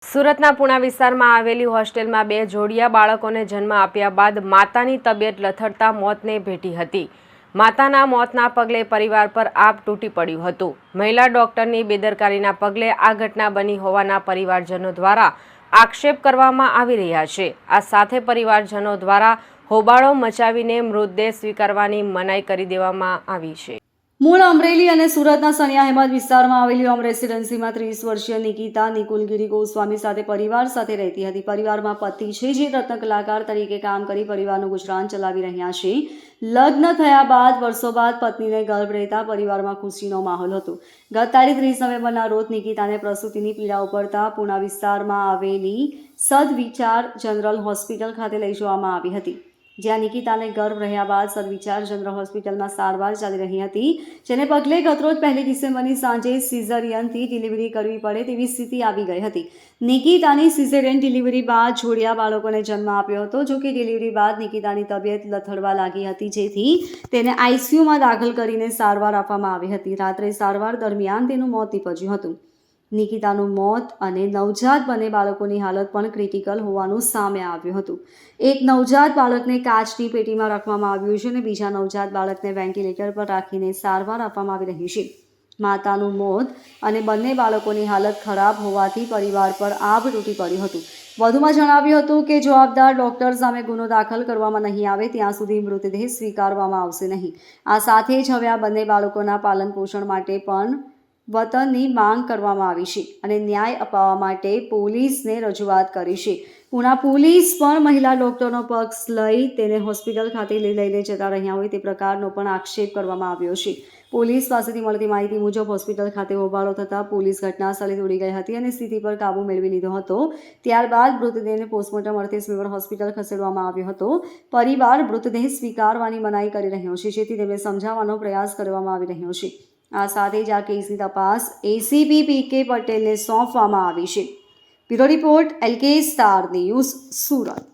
સુરતના પુણા વિસ્તારમાં આવેલી હોસ્ટેલમાં બે જોડિયા બાળકોને જન્મ આપ્યા બાદ માતાની તબિયત લથડતા મોતને ભેટી હતી। માતાના મોતના પગલે પરિવાર પર આપ તૂટી પડ્યું હતું। મહિલા ડોક્ટરની બેદરકારીના પગલે આ ઘટના બની હોવાના પરિવારજનો દ્વારા આક્ષેપ કરવામાં આવી રહ્યા છે। આ સાથે પરિવારજનો દ્વારા હોબાળો મચાવીને મૃતદેહ સ્વીકારવાની મનાઈ કરી દેવામાં આવી છે। મૂળ અમરેલી અને સુરતના સનિયા અહેમદ વિસ્તારમાં આવેલી હોમ રેસિડેન્સીમાં 30 વર્ષીય નિકિતા નિકુલગીરી ગોસ્વામી સાથે પરિવાર સાથે રહેતી હતી। પરિવારમાં પતિ છે જે રત્ન કલાકાર તરીકે કામ કરી પરિવારનું ગુજરાન ચલાવી રહ્યા છે। લગ્ન થયા બાદ વર્ષો બાદ પત્નીને ગર્ભ રહેતા પરિવારમાં ખુશીનો માહોલ હતો। ગત તારીખ 30 નવેમ્બરના રોજ નિકિતાને પ્રસૂતિની પીડા ઉપડતા પુણા વિસ્તારમાં આવેલી સદવિચાર જનરલ હોસ્પિટલ ખાતે લઈ જવામાં આવી હતી, જ્યાં નિકિતાને ગર્ભ રહ્યા બાદ સદવિચાર જનરલ હોસ્પિટલમાં સારવાર ચાલી રહી હતી, જેને પગલે ગતરોજ 1 ડિસેમ્બરની સાંજે સિઝેરિયનથી ડિલિવરી કરવી પડે તેવી સ્થિતિ આવી ગઈ હતી। નિકિતાની સિઝેરિયન ડિલિવરી બાદ જોડિયા બાળકોને જન્મ આપ્યો હતો। જો કે ડિલિવરી બાદ નિકિતાની તબિયત લથડવા લાગી હતી, જેથી તેને આઈસીયુમાં દાખલ કરીને સારવાર આપવામાં આવી હતી। રાત્રે સારવાર દરમિયાન તેનું મોત નીપજ્યું હતું। નિકિતાનું મોત અને નવજાત બંને બાળકોની હાલત પણ ક્રિટિકલ હોવાનું સામે આવ્યું હતું। એક નવજાત બાળકને કાચની પેટીમાં રાખવામાં આવ્યું છે અને બીજા નવજાત બાળકને વેન્ટિલેટર પર રાખીને સારવાર આપવામાં આવી રહી છે। માતાનું મોત અને બંને બાળકોની હાલત ખરાબ હોવાથી પરિવાર પર આભ તૂટી પડ્યું હતું। વધુમાં જણાવ્યું હતું કે જવાબદાર ડોક્ટર સામે ગુનો દાખલ કરવામાં નહીં આવે ત્યાં સુધી મૃતદેહ સ્વીકારવામાં આવશે નહીં। આ સાથે જ હવે આ બંને બાળકોના પાલન પોષણ માટે પણ વતનની માંગ કરવામાં આવી છે અને ન્યાય અપાવવા માટે પોલીસને રજૂઆત કરી છે। પુણા પોલીસ પણ મહિલા ડોક્ટરનો પક્ષ લઈ તેને હોસ્પિટલ ખાતે લઈને જતા રહ્યા હોય તે પ્રકારનો પણ આક્ષેપ કરવામાં આવ્યો છે। પોલીસ પાસેથી મળતી માહિતી મુજબ હોસ્પિટલ ખાતે હોબાળો થતાં પોલીસ ઘટના સ્થળે દોડી ગઈ હતી અને સ્થિતિ પર કાબૂ મેળવી લીધો હતો। ત્યારબાદ મૃતદેહને પોસ્ટમોર્ટમ અર્થે સિવિલ હોસ્પિટલ ખસેડવામાં આવ્યો હતો। પરિવાર મૃતદેહ સ્વીકારવાની મનાઈ કરી રહ્યો છે, જેથી તેમને સમજાવવાનો પ્રયાસ કરવામાં આવી રહ્યો છે। આ સાથે જ આ કેસની તપાસ એસીપી પીકે પટેલને સોંપવામાં આવી છે। Bureau report LK star news, Surat.